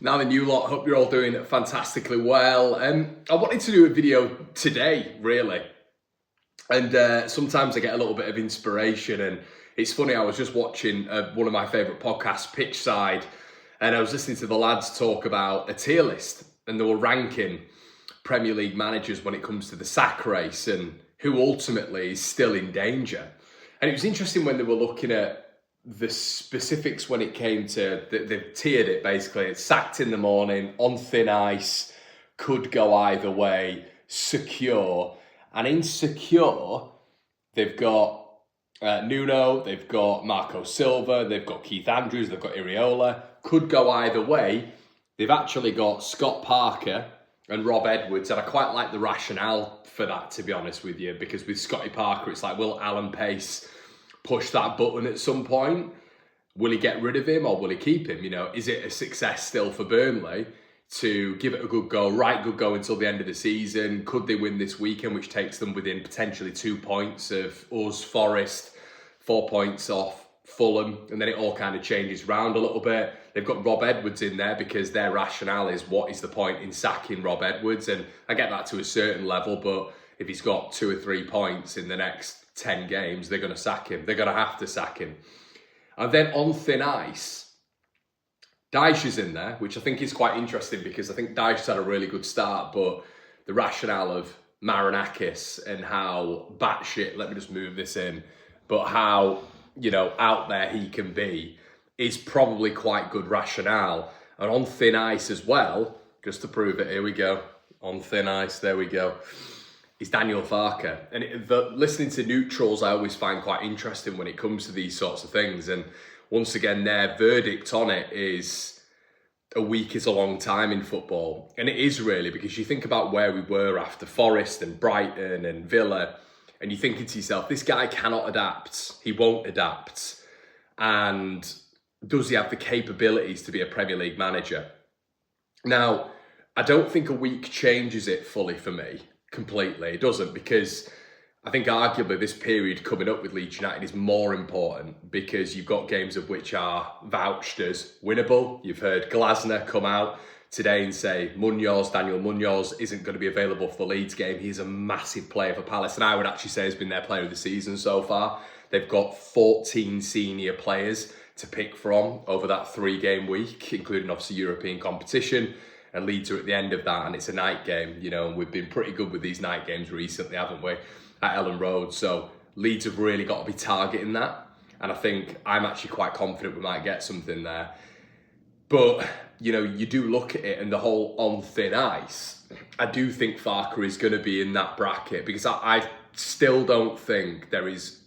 Now then, you lot, hope you're all doing fantastically well. I wanted to do a video today, really. And sometimes I get a little bit of inspiration, and it's funny, I was just watching one of my favourite podcasts, Pitch Side, and I was listening to the lads talk about a tier list, and they were ranking Premier League managers when it comes to the sack race and who ultimately is still in danger. And it was interesting when they were looking at the specifics when it came to, they've tiered it basically. It's sacked in the morning, on thin ice, could go either way, secure. And in secure, they've got Nuno, they've got Marco Silva, they've got Keith Andrews, they've got Iriola. Could go either way. They've actually got Scott Parker and Rob Edwards, and I quite like the rationale for that, to be honest with you, because with Scotty Parker, it's like, will Alan Pace push that button at some point? Will he get rid of him or will he keep him? You know, is it a success still for Burnley to give it a good go, good go until the end of the season? Could they win this weekend, which takes them within potentially 2 points of us, Forest, 4 points off Fulham, and then it all kind of changes around a little bit. They've got Rob Edwards in there because their rationale is, what is the point in sacking Rob Edwards? And I get that to a certain level, but if he's got 2 or 3 points in the next 10 games, they're going to sack him. They're going to have to sack him. And then on thin ice, Dyche is in there, which I think is quite interesting because I think Dyche's had a really good start, but the rationale of Marinakis and how batshit, let me just move this in, but how, you know, out there he can be is probably quite good rationale. And on thin ice as well, just to prove it, here we go. On thin ice, there we go. Is Daniel Farke. And listening to neutrals I always find quite interesting when it comes to these sorts of things. And once again, their verdict on it is a week is a long time in football. And it is really, because you think about where we were after Forest and Brighton and Villa, and you're thinking to yourself, this guy cannot adapt. He won't adapt. And does he have the capabilities to be a Premier League manager? Now, I don't think a week changes it fully for me. Completely. It doesn't, because I think arguably this period coming up with Leeds United is more important because you've got games of which are vouched as winnable. You've heard Glasner come out today and say Daniel Munoz isn't going to be available for the Leeds game. He's a massive player for Palace, and I would actually say has been their player of the season so far. They've got 14 senior players to pick from over that 3-game week, including obviously European competition. And Leeds are at the end of that, and it's a night game, you know, and we've been pretty good with these night games recently, haven't we, at Elland Road. So Leeds have really got to be targeting that, and I think I'm actually quite confident we might get something there. But, you know, you do look at it and the whole on thin ice, I do think Farke is going to be in that bracket, because I still don't think there is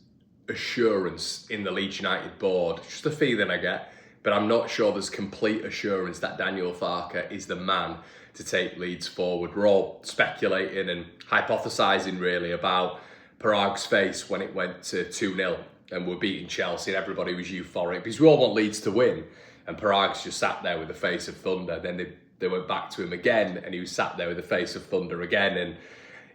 assurance in the Leeds United board. It's just a feeling I get. But I'm not sure there's complete assurance that Daniel Farke is the man to take Leeds forward. We're all speculating and hypothesising really about Parag's face when it went to 2-0 and we're beating Chelsea and everybody was euphoric because we all want Leeds to win. And Parag's just sat there with the face of thunder. Then they went back to him again and he was sat there with the face of thunder again. And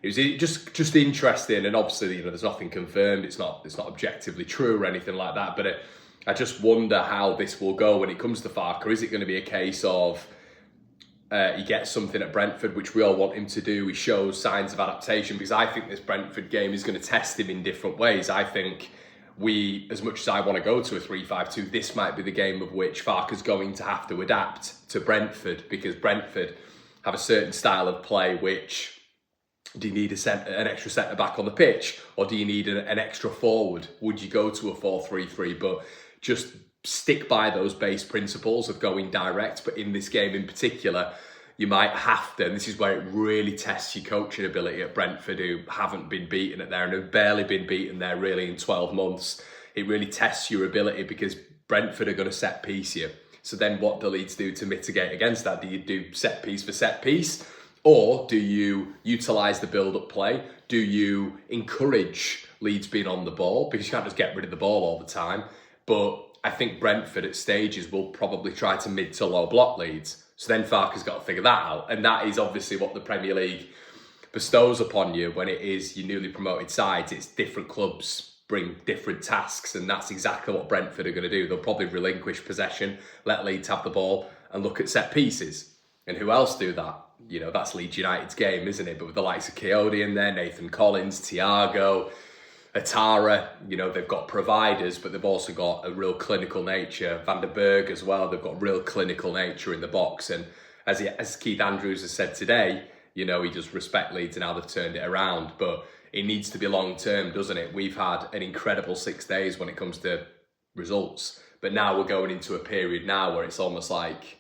it was just interesting. And obviously, you know, there's nothing confirmed. It's not objectively true or anything like that. But I just wonder how this will go when it comes to Farke. Is it going to be a case of he gets something at Brentford, which we all want him to do? He shows signs of adaptation, because I think this Brentford game is going to test him in different ways. I think as much as I want to go to a 3-5-2, this might be the game of which Farke's going to have to adapt to Brentford, because Brentford have a certain style of play which... Do you need an extra centre back on the pitch, or do you need an extra forward? Would you go to a 4-3-3? But just stick by those base principles of going direct. But in this game in particular, you might have to, and this is where it really tests your coaching ability at Brentford, who haven't been beaten at there and have barely been beaten there really in 12 months. It really tests your ability because Brentford are going to set piece you. So then what do Leeds do to mitigate against that? Do you do set piece for set piece? Or do you utilise the build-up play? Do you encourage Leeds being on the ball? Because you can't just get rid of the ball all the time. But I think Brentford at stages will probably try to mid to low block Leeds. So then Farke's got to figure that out. And that is obviously what the Premier League bestows upon you when it is your newly promoted sides. It's different clubs bring different tasks, and that's exactly what Brentford are going to do. They'll probably relinquish possession, let Leeds have the ball, and look at set pieces. And who else do that? You know, that's Leeds United's game, isn't it? But with the likes of Coyote in there, Nathan Collins, Thiago, Atara, you know, they've got providers, but they've also got a real clinical nature. Van der Berg as well, they've got real clinical nature in the box. And as Keith Andrews has said today, you know, he does respect Leeds and how they've turned it around. But it needs to be long term, doesn't it? We've had an incredible 6 days when it comes to results. But now we're going into a period now where it's almost like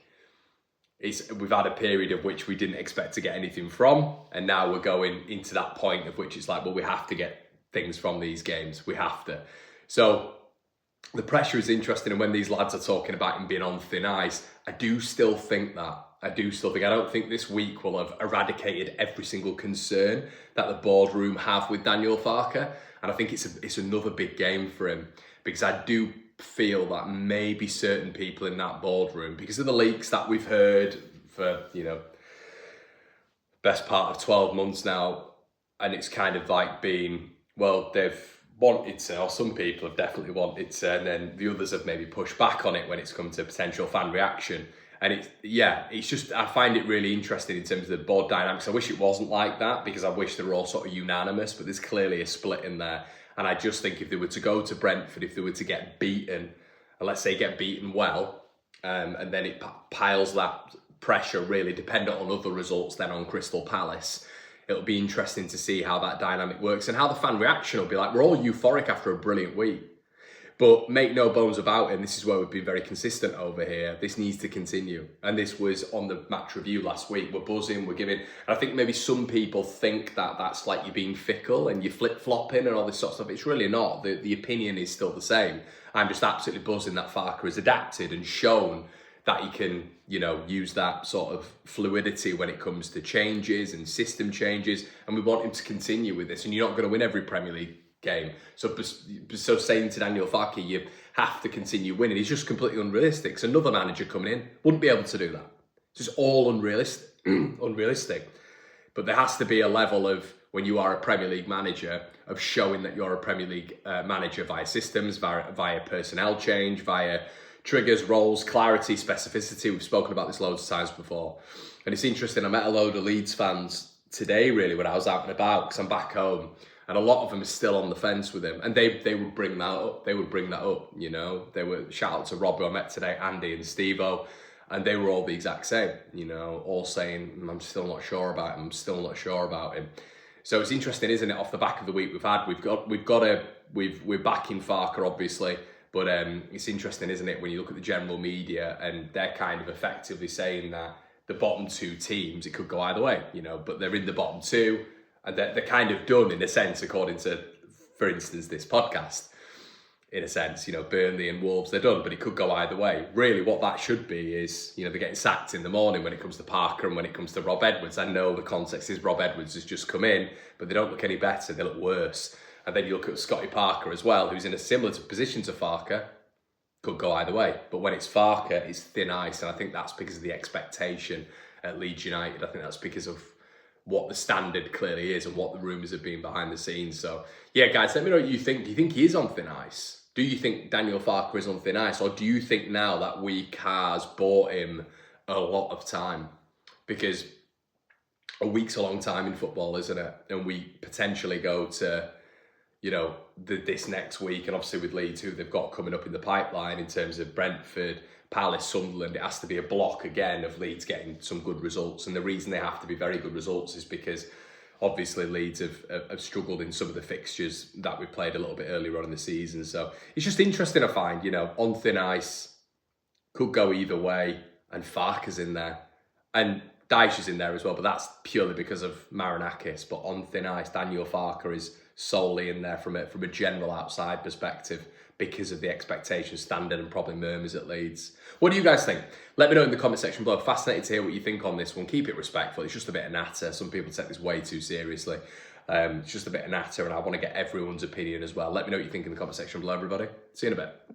we've had a period of which we didn't expect to get anything from. And now we're going into that point of which it's like, well, we have to get things from these games. We have to. So the pressure is interesting. And when these lads are talking about him being on thin ice, I do still think that. I don't think this week will have eradicated every single concern that the boardroom have with Daniel Farke. And I think it's another big game for him, because I do feel that maybe certain people in that boardroom, because of the leaks that we've heard for, you know, best part of 12 months now, and it's kind of like been, well, they've wanted to, or some people have definitely wanted to, and then the others have maybe pushed back on it when it's come to potential fan reaction. And it's just, I find it really interesting in terms of the board dynamics. I wish it wasn't like that, because I wish they were all sort of unanimous, but there's clearly a split in there. And I just think if they were to go to Brentford, if they were to get beaten, and let's say get beaten well, and then it piles that pressure really dependent on other results then on Crystal Palace, it'll be interesting to see how that dynamic works and how the fan reaction will be like. We're all euphoric after a brilliant week. But make no bones about it, and this is where we've been very consistent over here, this needs to continue. And this was on the match review last week. We're buzzing, we're giving... And I think maybe some people think that that's like you being fickle and you flip-flopping and all this sort of stuff. It's really not. The opinion is still the same. I'm just absolutely buzzing that Farke has adapted and shown that he can, you know, use that sort of fluidity when it comes to changes and system changes. And we want him to continue with this. And you're not going to win every Premier League game. So saying to Daniel Farke, you have to continue winning, is just completely unrealistic. So another manager coming in wouldn't be able to do that. It's just all unrealistic. But there has to be a level of, when you are a Premier League manager, of showing that you're a Premier League manager via systems, via personnel change, via triggers, roles, clarity, specificity. We've spoken about this loads of times before. And it's interesting, I met a load of Leeds fans today, really, when I was out and about, because I'm back home. And a lot of them are still on the fence with him. And they would bring that up. They would bring that up, you know. They were, shout out to Rob, who I met today, Andy and Steve-O. And they were all the exact same, you know, all saying, I'm still not sure about him. I'm still not sure about him. So it's interesting, isn't it, off the back of the week we've had. We're backing Farke, obviously. But it's interesting, isn't it, when you look at the general media and they're kind of effectively saying that the bottom two teams, it could go either way, you know, but they're in the bottom two. And they're kind of done, in a sense, according to, for instance, this podcast. In a sense, you know, Burnley and Wolves, they're done, but it could go either way. Really, what that should be is, you know, they're getting sacked in the morning when it comes to Parker and when it comes to Rob Edwards. I know the context is Rob Edwards has just come in, but they don't look any better, they look worse. And then you look at Scotty Parker as well, who's in a similar position to Farke, could go either way. But when it's Farke, it's thin ice, and I think that's because of the expectation at Leeds United. I think that's because of what the standard clearly is and what the rumours have been behind the scenes. So, yeah, guys, let me know what you think. Do you think he is on thin ice? Do you think Daniel Farke is on thin ice? Or do you think now that week has bought him a lot of time? Because a week's a long time in football, isn't it? And we potentially go to, you know, this next week, and obviously with Leeds, who they've got coming up in the pipeline in terms of Brentford, Palace, Sunderland, it has to be a block again of Leeds getting some good results. And the reason they have to be very good results is because obviously Leeds have struggled in some of the fixtures that we played a little bit earlier on in the season. So it's just interesting, I find, you know, on thin ice, could go either way, and Farke's in there. And Dyche is in there as well, but that's purely because of Marinakis. But on thin ice, Daniel Farke is solely in there from a general outside perspective, because of the expectation standard and probably murmurs at Leeds. What do you guys think? Let me know in the comment section below. Fascinated to hear what you think on this one. Keep it respectful. It's just a bit of natter. Some people take this way too seriously. It's just a bit of natter, and I want to get everyone's opinion as well. Let me know what you think in the comment section below, everybody. See you in a bit.